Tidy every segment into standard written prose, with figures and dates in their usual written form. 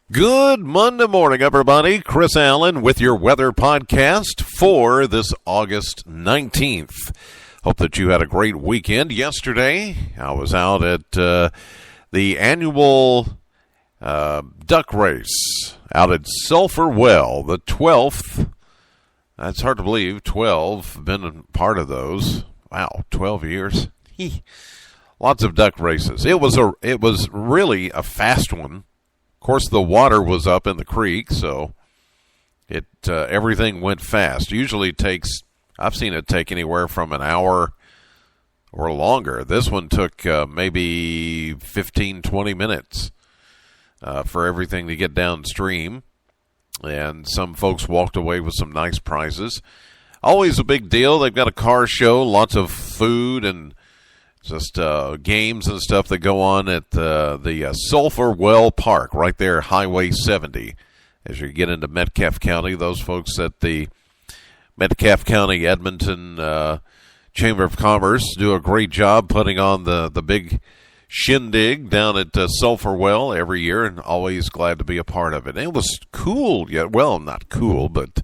Good Monday morning, everybody. Chris Allen with your weather podcast for this August 19th. Hope that you had a great weekend yesterday. I was out at the annual duck race out at Sulphur Well, the 12th. That's hard to believe, 12. Been a part of those. Wow, 12 years. Lots of duck races. It was really a fast one. Of course, the water was up in the creek, so everything went fast. Usually I've seen it take anywhere from an hour or longer. This one took maybe 15, 20 minutes for everything to get downstream, and some folks walked away with some nice prizes. Always a big deal. They've got a car show, lots of food, and just games and stuff that go on at the Sulphur Well Park right there, Highway 70. As you get into Metcalfe County, those folks at the Metcalfe County Edmonton Chamber of Commerce do a great job putting on the big shindig down at Sulphur Well every year, and always glad to be a part of it. And it was cool, well, not cool, but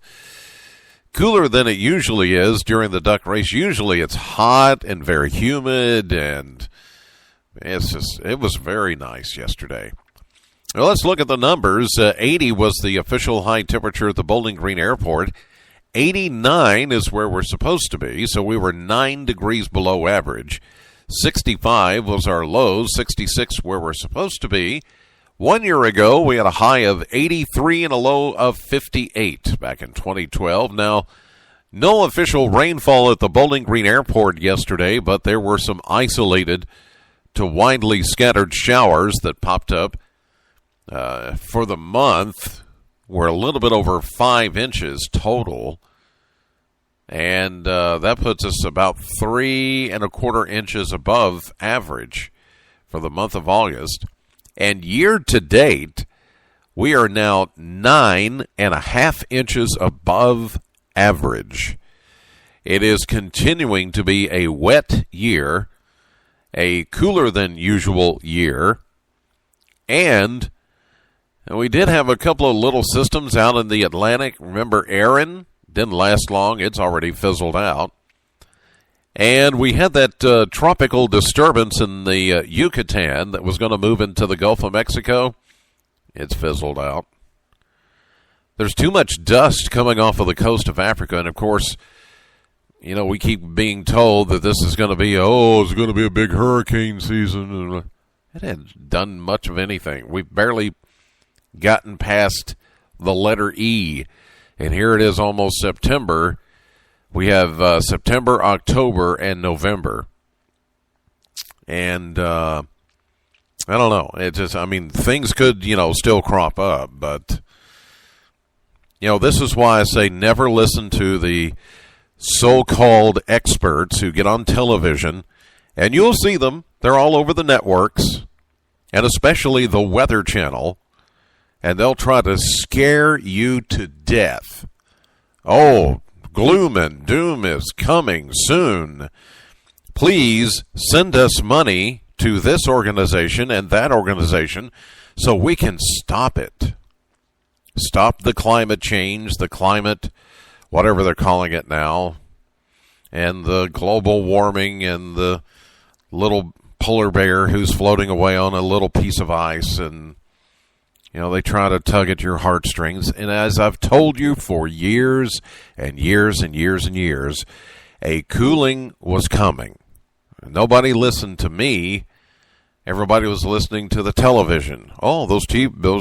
cooler than it usually is during the duck race. Usually it's hot and very humid, and it was very nice yesterday. Well, let's look at the numbers. 80 was the official high temperature at the Bowling Green Airport. 89 is where we're supposed to be, so we were 9 degrees below average. 65 was our low, 66 where we're supposed to be. 1 year ago, we had a high of 83 and a low of 58 back in 2012. Now, no official rainfall at the Bowling Green Airport yesterday, but there were some isolated to widely scattered showers that popped up. For the month, we're a little bit over 5 inches total, and that puts us about 3¼ inches above average for the month of August. And year to date, we are now 9½ inches above average. It is continuing to be a wet year, a cooler than usual year, and we did have a couple of little systems out in the Atlantic. Remember Erin? Didn't last long. It's already fizzled out. And we had that tropical disturbance in the Yucatan that was going to move into the Gulf of Mexico. It's fizzled out. There's too much dust coming off of the coast of Africa. And, of course, we keep being told that this is going to be, it's going to be a big hurricane season. It hasn't done much of anything. We've barely gotten past the letter E. And here it is almost September. We have September, October, and November. And I don't know. It just, things could, still crop up. But, this is why I say never listen to the so-called experts who get on television. And you'll see them. They're all over the networks, and especially the Weather Channel. And they'll try to scare you to death. Oh, gloom and doom is coming soon. Please send us money to this organization and that organization so we can stop it. Stop the climate change, the climate, whatever they're calling it now, and the global warming and the little polar bear who's floating away on a little piece of ice, and they try to tug at your heartstrings. And as I've told you for years and years and years and years, a cooling was coming. Nobody listened to me. Everybody was listening to the television. Oh, those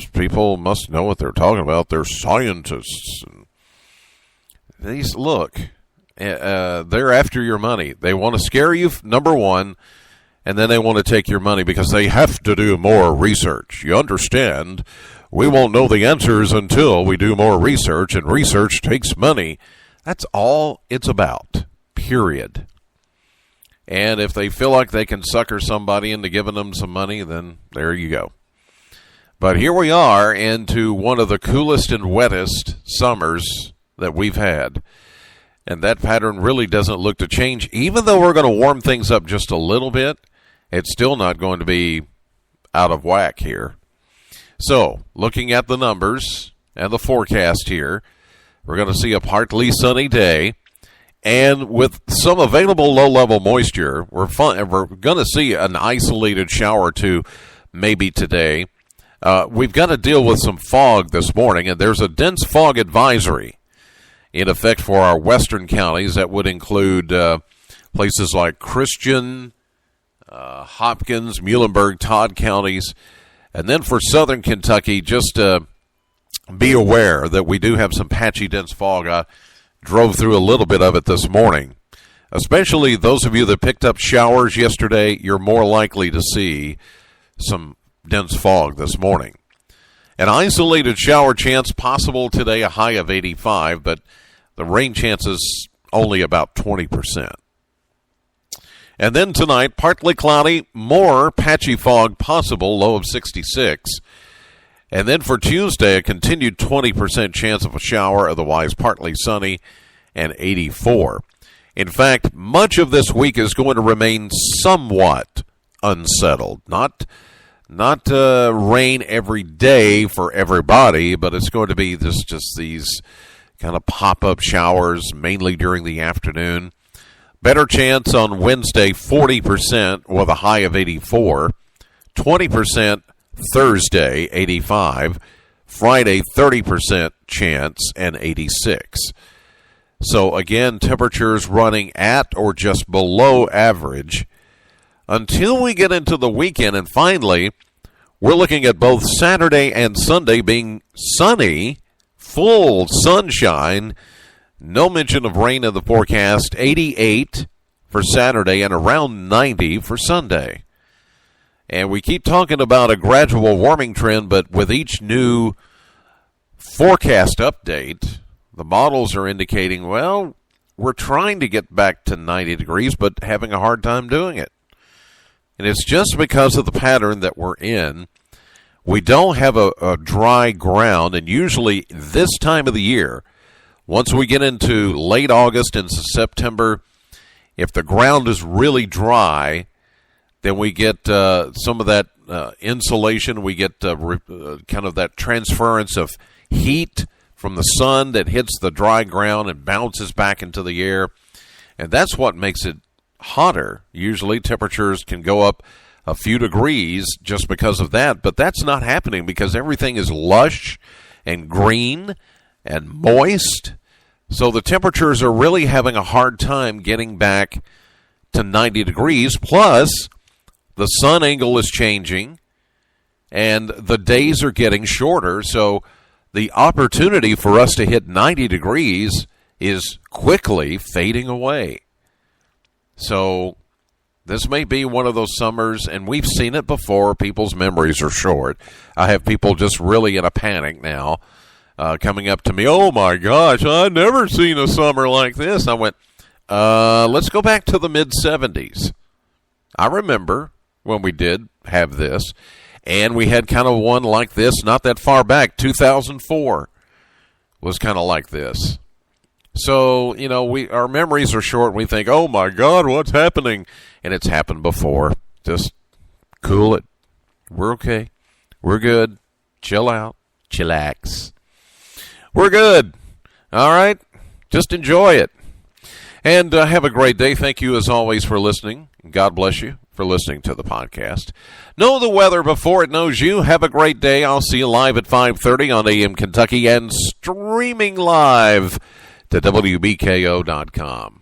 people must know what they're talking about. They're scientists. They're after your money. They want to scare you, number one, and then they want to take your money because they have to do more research. You understand? We won't know the answers until we do more research, and research takes money. That's all it's about, period. And if they feel like they can sucker somebody into giving them some money, then there you go. But here we are into one of the coolest and wettest summers that we've had. And that pattern really doesn't look to change. Even though we're going to warm things up just a little bit, it's still not going to be out of whack here. So, looking at the numbers and the forecast here, we're going to see a partly sunny day. And with some available low-level moisture, we're going to see an isolated shower or two maybe today. We've got to deal with some fog this morning, and there's a dense fog advisory in effect for our western counties. That would include places like Christian, Hopkins, Muhlenberg, Todd counties. And then for southern Kentucky, just be aware that we do have some patchy, dense fog. I drove through a little bit of it this morning. Especially those of you that picked up showers yesterday, you're more likely to see some dense fog this morning. An isolated shower chance possible today, a high of 85, but the rain chances only about 20%. And then tonight, partly cloudy, more patchy fog possible, low of 66. And then for Tuesday, a continued 20% chance of a shower, otherwise partly sunny, and 84. In fact, much of this week is going to remain somewhat unsettled. Not rain every day for everybody, but it's going to be just these kind of pop-up showers, mainly during the afternoon. Better chance on Wednesday, 40% with a high of 84. 20% Thursday, 85. Friday, 30% chance and 86. So again, temperatures running at or just below average until we get into the weekend. And finally, we're looking at both Saturday and Sunday being sunny, full sunshine. No mention of rain in the forecast. 88 for Saturday and around 90 for Sunday. And we keep talking about a gradual warming trend, but with each new forecast update, the models are indicating, well, we're trying to get back to 90 degrees, but having a hard time doing it. And it's just because of the pattern that we're in. We don't have a dry ground, and usually this time of the year, once we get into late August and September, if the ground is really dry, then we get some of that insulation. We get kind of that transference of heat from the sun that hits the dry ground and bounces back into the air. And that's what makes it hotter. Usually temperatures can go up a few degrees just because of that, but that's not happening because everything is lush and green and moist. So the temperatures are really having a hard time getting back to 90 degrees. Plus, the sun angle is changing and the days are getting shorter. So the opportunity for us to hit 90 degrees is quickly fading away. So this may be one of those summers, and we've seen it before. People's memories are short. I have people just really in a panic now coming up to me, oh my gosh, I've never seen a summer like this. I went, let's go back to the mid-70s. I remember when we did have this, and we had kind of one like this not that far back. 2004 was kind of like this. So, you know, our memories are short. We think, oh my God, what's happening? And it's happened before. Just cool it. We're okay. We're good. Chill out. Chillax. We're good. All right? Just enjoy it. And have a great day. Thank you, as always, for listening. God bless you for listening to the podcast. Know the weather before it knows you. Have a great day. I'll see you live at 5:30 on AM Kentucky and streaming live to WBKO.com.